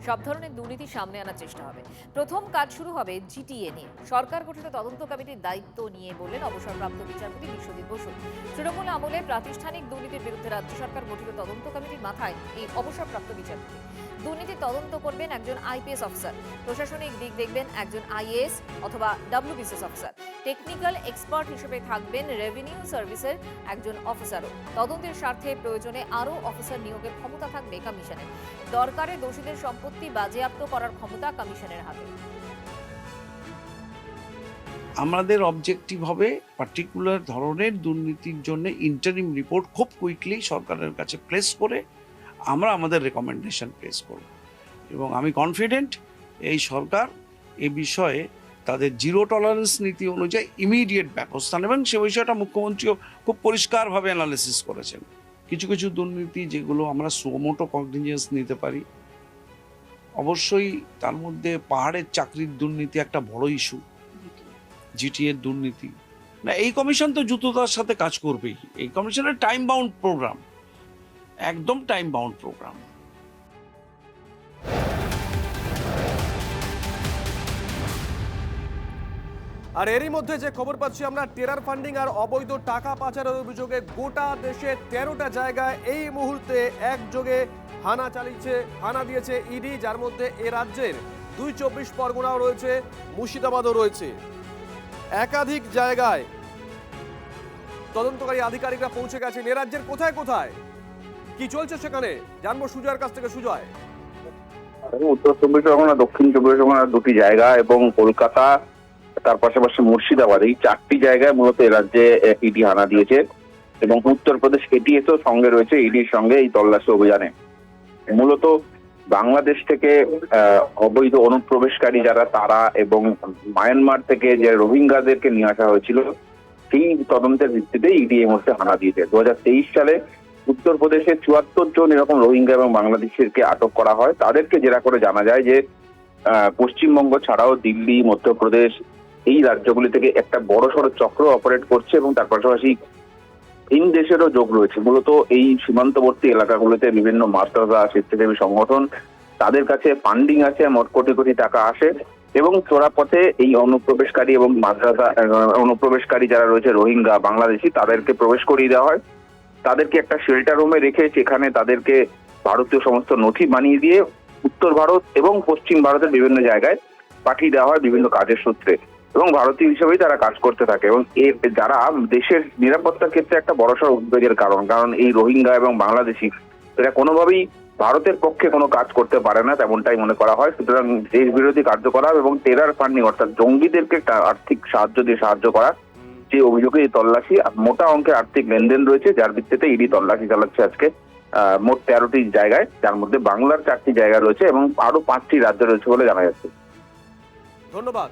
সব ধরনের দুর্নীতি সামনে আনার চেষ্টা হবে। প্রথম কাজ শুরু হবে জিটিএ নিয়ে। সরকার গঠিত তদন্ত কমিটির দায়িত্ব নিয়ে বললেন অবসরপ্রাপ্ত বিচারপতি বিশ্বজিৎ বসু। তৃণমূল আমলে প্রাতিষ্ঠানিক দুর্নীতির বিরুদ্ধে রাজ্য সরকার গঠিত তদন্ত কমিটির মাথায় এই অবসরপ্রাপ্ত বিচারপতি। দুর্নীতি তদন্ত করবেন একজন আইপিএস অফিসার, প্রশাসনিক দিক দেখবেন একজন আইএএস অথবা ডব্লিউবিসিএস অফিসার, টেকনিক্যাল এক্সপার্ট হিসেবে থাকবেন রেভিনিউ সার্ভিসের একজন অফিসারও। তদন্তের স্বার্থে প্রয়োজনে আরও অফিসার নিয়োগের ক্ষমতা থাকবে কমিশনের। দরকারে দোষীদের সম্পত্তি বাজেয়াপ্ত করার ক্ষমতা কমিশনের হাতে। আমাদের অবজেক্টিভ হবে পার্টিকুলার ধরনের দুর্নীতির জন্য ইন্টারিম রিপোর্ট খুব কুইকলি সরকারের কাছে প্লেস করে আমরা আমাদের রেকমেন্ডেশন প্লেস করব এবং আমি কনফিডেন্ট এই সরকার এ বিষয়ে তাদের জিরো টলারেন্স নীতি অনুযায়ী ইমিডিয়েট ব্যবস্থা নেবেন। সে বিষয়টা মুখ্যমন্ত্রীও খুব পরিষ্কারভাবে অ্যানালিসিস করেছেন। কিছু কিছু দুর্নীতি যেগুলো আমরা সুমোটো কগনিজেন্স নিতে পারি, অবশ্যই তার মধ্যে পাহাড়ের চাকরির দুর্নীতি একটা বড় ইস্যু, জিটিএর দুর্নীতি না। এই কমিশন তো দ্রুততার সাথে কাজ করবেই। এই কমিশনের টাইম বাউন্ড প্রোগ্রাম, একদম টাইম বাউন্ড প্রোগ্রাম। আর এরই মধ্যে যে খবর পাচ্ছি আমরা, টেরার ফান্ডিং আর অবৈধ টাকা পাচারের অভিযোগে গোটা দেশে 13টা জায়গায় এই মুহূর্তে একযোগে হানা দিয়েছে ইডি, যার মধ্যে এ রাজ্যের 2 পরগনাও রয়েছে, মুর্শিদাবাদও রয়েছে। একাধিক জায়গায় তদন্তকারী আধিকারিকরা পৌঁছে গেছেন। এ রাজ্যের কোথায় কোথায় কি চলছে সেখানে জানবো সুজয়ের কাছ থেকে। সুজয়, উত্তর 24 পরগনা, দক্ষিণ 24 পরগনা দুটি জায়গা এবং কলকাতা, তার পাশাপাশি মুর্শিদাবাদ, এই 4টি জায়গায় মূলত এ রাজ্যে ইডি হানা দিয়েছে এবং উত্তরপ্রদেশ এটিএসও সঙ্গে রয়েছে ইডির সঙ্গে এই তল্লাশি অভিযানে। মূলত বাংলাদেশ থেকে অবৈধ অনুপ্রবেশকারী যারা তারা এবং মায়ানমার থেকে যে রোহিঙ্গাদেরকে নিয়ে আসা হয়েছিল, সেই তদন্তের ভিত্তিতে ইডি এই মুহূর্তে হানা দিয়েছে। 2023 সালে উত্তরপ্রদেশে 74 জন এরকম রোহিঙ্গা এবং বাংলাদেশিদেরকে আটক করা হয়। তাদেরকে জেরা করে জানা যায় যে পশ্চিমবঙ্গ ছাড়াও দিল্লি, মধ্যপ্রদেশ, এই রাজ্যগুলি থেকে একটা বড়সড় চক্র অপারেট করছে এবং তার পাশাপাশি ভিন দেশেরও যোগ রয়েছে। মূলত এই সীমান্তবর্তী এলাকাগুলোতে বিভিন্ন মাদ্রাসা, স্বেচ্ছাসেবী সংগঠন, তাদের কাছে ফান্ডিং আছে, মোট কোটি কোটি টাকা আসে এবং চোরাপথে এই অনুপ্রবেশকারী এবং মাদ্রাসা অনুপ্রবেশকারী যারা রয়েছে রোহিঙ্গা বাংলাদেশি, তাদেরকে প্রবেশ করিয়ে দেওয়া হয়। তাদেরকে একটা শেল্টার রুমে রেখে সেখানে তাদেরকে ভারতীয় সমস্ত নথি বানিয়ে দিয়ে উত্তর ভারত এবং পশ্চিম ভারতের বিভিন্ন জায়গায় পাঠিয়ে দেওয়া হয় বিভিন্ন কাজের সূত্রে এবং ভারতীয় হিসেবেই তারা কাজ করতে থাকে এবং এর যারা দেশের নিরাপত্তার ক্ষেত্রে একটা বড়সড় উদ্বেগের কারণ এই রোহিঙ্গা এবং বাংলাদেশি এরা কোনোভাবেই ভারতের পক্ষে কোনো কাজ করতে পারে না, তেমনটাই মনে করা হয়। সুতরাং দেশ বিরোধী কার্যকলাপ এবং টেরার ফান্ডিং অর্থাৎ জঙ্গিদেরকে আর্থিক সাহায্য করা, যে অভিযোগে এই তল্লাশি, মোটা অঙ্কের আর্থিক লেনদেন রয়েছে, যার ভিত্তিতে ইডি তল্লাশি চালাচ্ছে আজকে মোট 13টি জায়গায়, যার মধ্যে বাংলার 4টি জায়গা রয়েছে এবং আরো 5টি রাজ্য রয়েছে বলে জানা যাচ্ছে। ধন্যবাদ।